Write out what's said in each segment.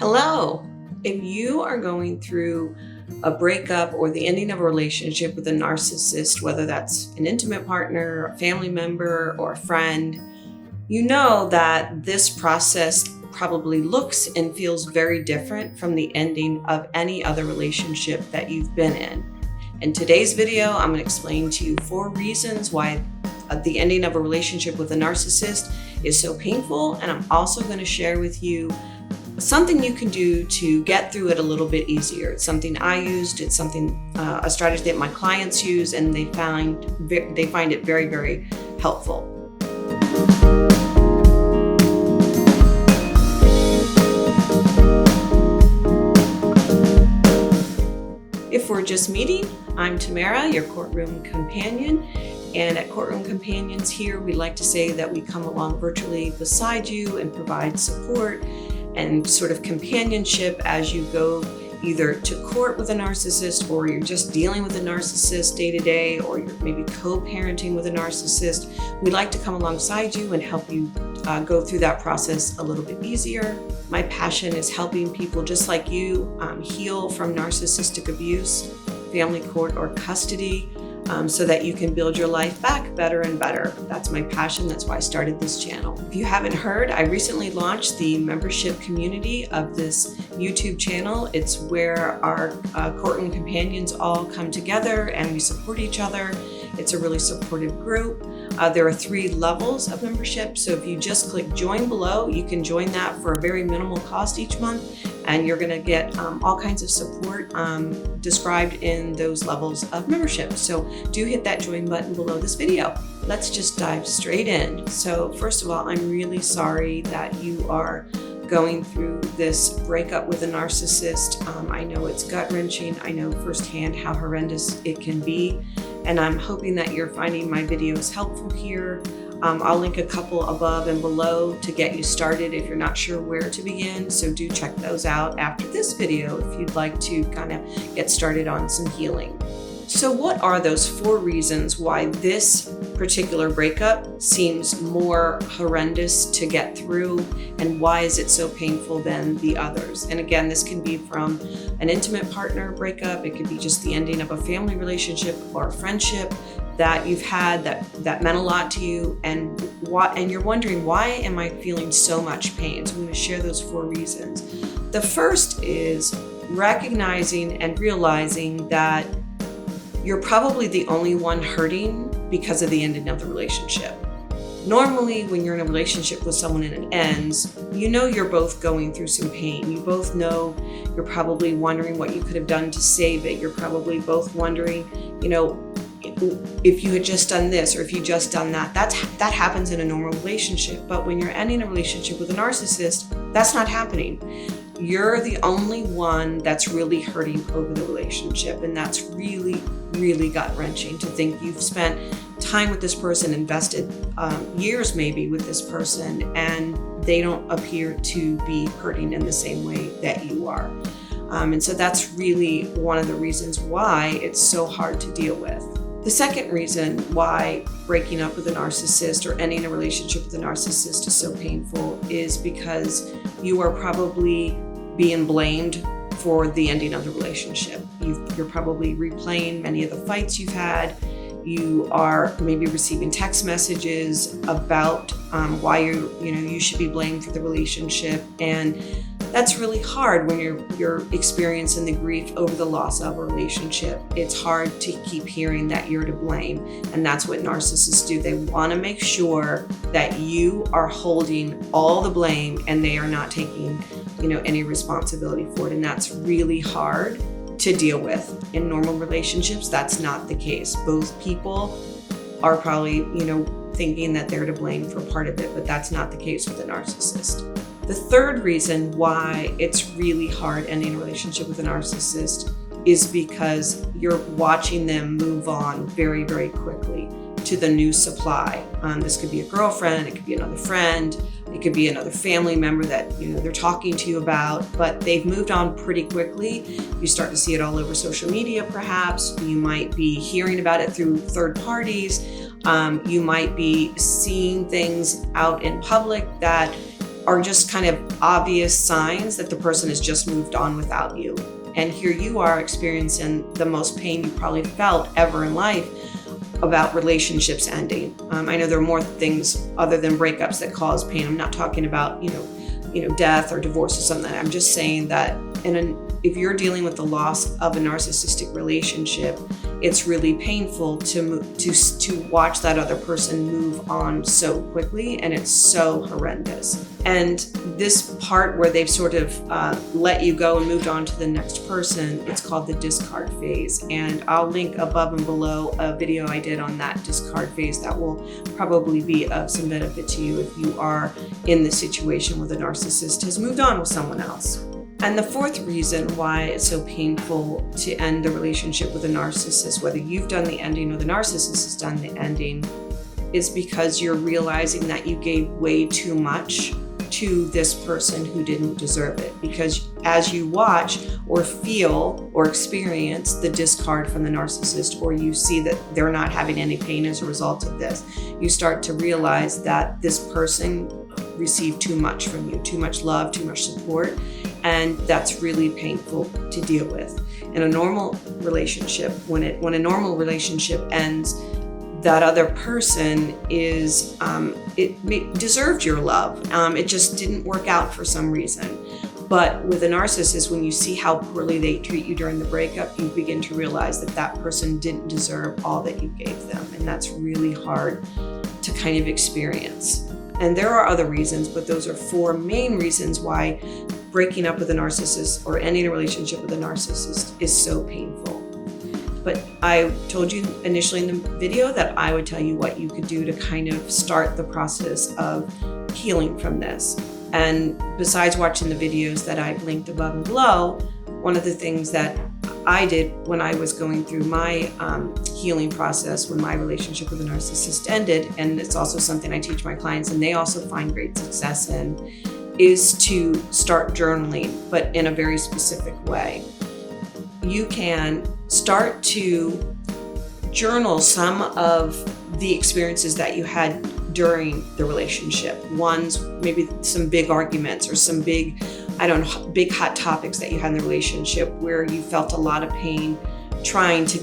Hello. If you are going through a breakup or the ending of a relationship with a narcissist, whether that's an intimate partner, a family member, or a friend, you know that this process probably looks and feels very different from the ending of any other relationship that you've been in. In today's video, I'm going to explain to you 4 reasons why the ending of a relationship with a narcissist is so painful, and I'm also going to share with you something you can do to get through it a little bit easier. It's something I used. It's something a strategy that my clients use, and they find it very, very helpful. If we're just meeting, I'm Tamara, your courtroom companion. And at Courtroom Companions here, we like to say that we come along virtually beside you and provide support and sort of companionship as you go either to court with a narcissist, or you're just dealing with a narcissist day to day, or you're maybe co-parenting with a narcissist. We like to come alongside you and help you go through that process a little bit easier. My passion is helping people just like you heal from narcissistic abuse, family court, or custody, so that you can build your life back better and better. That's my passion. That's why I started this channel. If you haven't heard, I recently launched the membership community of this YouTube channel. It's where our courtroom companions all come together and we support each other. It's a really supportive group. There are 3 levels of membership. So if you just click join below, you can join that for a very minimal cost each month. And you're going to get all kinds of support described in those levels of membership. So do hit that join button below this video. Let's just dive straight in. So first of all, I'm really sorry that you are going through this breakup with a narcissist. I know it's gut-wrenching. I know firsthand how horrendous it can be. And I'm hoping that you're finding my videos helpful here. I'll link a couple above and below to get you started if you're not sure where to begin. So do check those out after this video if you'd like to kind of get started on some healing. So what are those 4 reasons why this particular breakup seems more horrendous to get through, and why is it so painful than the others? And again, this can be from an intimate partner breakup. It could be just the ending of a family relationship or a friendship that you've had that meant a lot to you, and you're wondering, why am I feeling so much pain? So I'm going to share those 4 reasons. The first is recognizing and realizing that you're probably the only one hurting because of the ending of the relationship. Normally, when you're in a relationship with someone and it ends, you know you're both going through some pain. You both know you're probably wondering what you could have done to save it. You're probably both wondering, if you had just done this or if you just done that. That happens in a normal relationship. But when you're ending a relationship with a narcissist, that's not happening. You're the only one that's really hurting over the relationship. And that's really, really gut-wrenching to think you've spent time with this person, invested years maybe with this person, and they don't appear to be hurting in the same way that you are. And so that's really one of the reasons why it's so hard to deal with. The second reason why breaking up with a narcissist or ending a relationship with a narcissist is so painful is because you are probably being blamed for the ending of the relationship. You're probably replaying many of the fights you've had. You are maybe receiving text messages about why you should be blamed for the relationship, and that's really hard when you're experiencing the grief over the loss of a relationship. It's hard to keep hearing that you're to blame, and that's what narcissists do. They want to make sure that you are holding all the blame and they are not taking any responsibility for it, and that's really hard to deal with. In normal relationships, that's not the case. Both people are probably thinking that they're to blame for part of it, but that's not the case with a narcissist. The third reason why it's really hard ending a relationship with a narcissist is because you're watching them move on very, very quickly to the new supply. This could be a girlfriend, it could be another friend, it could be another family member that they're talking to you about, but they've moved on pretty quickly. You start to see it all over social media perhaps. You might be hearing about it through third parties. You might be seeing things out in public that are just kind of obvious signs that the person has just moved on without you. And here you are experiencing the most pain you probably felt ever in life about relationships ending. I know there are more things other than breakups that cause pain. I'm not talking about, death or divorce or something. I'm just saying that if you're dealing with the loss of a narcissistic relationship, it's really painful to watch that other person move on so quickly, and it's so horrendous. And this part where they've sort of let you go and moved on to the next person, it's called the discard phase. And I'll link above and below a video I did on that discard phase that will probably be of some benefit to you if you are in the situation where the narcissist has moved on with someone else. And the fourth reason why it's so painful to end the relationship with a narcissist, whether you've done the ending or the narcissist has done the ending, is because you're realizing that you gave way too much to this person who didn't deserve it. Because as you watch or feel or experience the discard from the narcissist, or you see that they're not having any pain as a result of this, you start to realize that this person received too much from you, too much love, too much support. And that's really painful to deal with. In a normal relationship, when a normal relationship ends, that other person deserved your love. It just didn't work out for some reason. But with a narcissist, when you see how poorly they treat you during the breakup, you begin to realize that that person didn't deserve all that you gave them. And that's really hard to kind of experience. And there are other reasons, but those are four main reasons why breaking up with a narcissist or ending a relationship with a narcissist is so painful. But I told you initially in the video that I would tell you what you could do to kind of start the process of healing from this. And besides watching the videos that I've linked above and below, one of the things that I did when I was going through my healing process when my relationship with a narcissist ended, and it's also something I teach my clients and they also find great success in, is to start journaling, but in a very specific way. You can start to journal some of the experiences that you had during the relationship. One's maybe some big arguments or some big hot topics that you had in the relationship where you felt a lot of pain trying to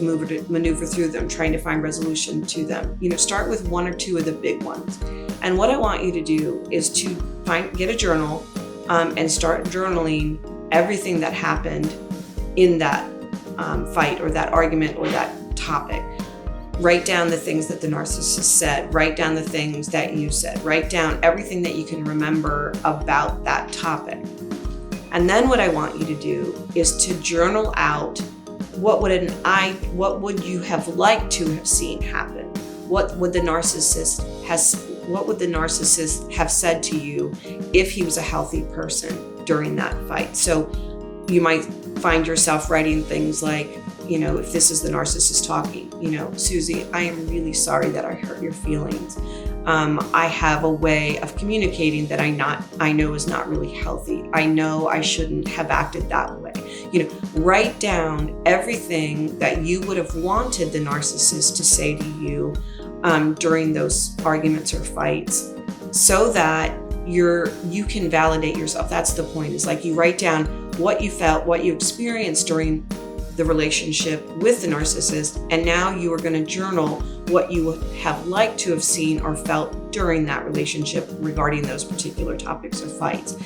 maneuver through them, trying to find resolution to them. Start with one or two of the big ones. And what I want you to do is to get a journal and start journaling everything that happened in that fight or that argument or that topic. Write down the things that the narcissist said. Write down the things that you said. Write down everything that you can remember about that topic. And then what I want you to do is to journal out what would you have liked to have seen happen? What would the narcissist have said to you if he was a healthy person during that fight? So you might find yourself writing things like, if this is the narcissist talking, Susie, I am really sorry that I hurt your feelings. I have a way of communicating that I know is not really healthy. I know I shouldn't have acted that way. Write down everything that you would have wanted the narcissist to say to you during those arguments or fights, so that you can validate yourself. That's the point. Is like you write down what you felt, what you experienced during the relationship with the narcissist, and now you are going to journal what you would have liked to have seen or felt during that relationship regarding those particular topics or fights.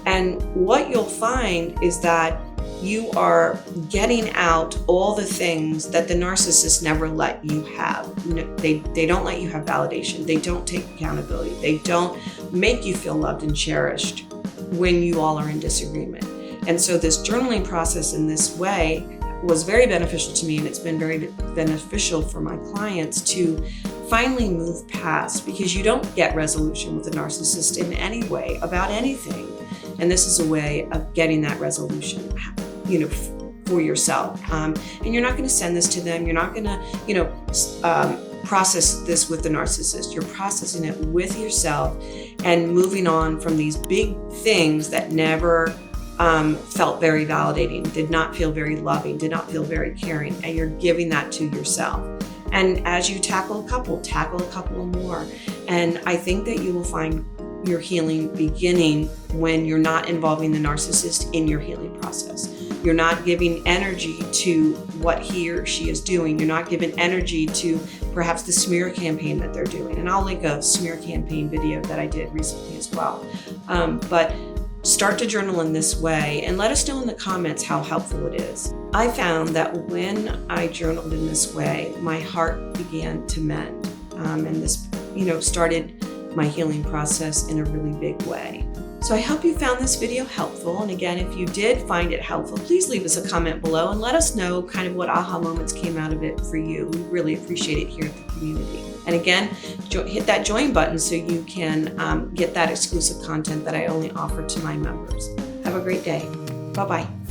And what you'll find is that you are getting out all the things that the narcissist never let you have. They don't let you have validation. They don't take accountability. They don't make you feel loved and cherished when you all are in disagreement. And so this journaling process in this way was very beneficial to me, and it's been very beneficial for my clients to finally move past, because you don't get resolution with a narcissist in any way about anything. And this is a way of getting that resolution, for yourself. And you're not going to send this to them. You're not going to, process this with the narcissist. You're processing it with yourself and moving on from these big things that never felt very validating, did not feel very loving, did not feel very caring, and you're giving that to yourself. And as you tackle a couple more. And I think that you will find your healing beginning when you're not involving the narcissist in your healing process. You're not giving energy to what he or she is doing. You're not giving energy to perhaps the smear campaign that they're doing. And I'll link a smear campaign video that I did recently as well. But start to journal in this way and let us know in the comments how helpful it is. I found that when I journaled in this way, my heart began to mend. And this, started my healing process in a really big way. So I hope you found this video helpful. And again, if you did find it helpful, please leave us a comment below and let us know kind of what aha moments came out of it for you. We really appreciate it here at the community. And again, hit that join button so you can get that exclusive content that I only offer to my members. Have a great day. Bye-bye.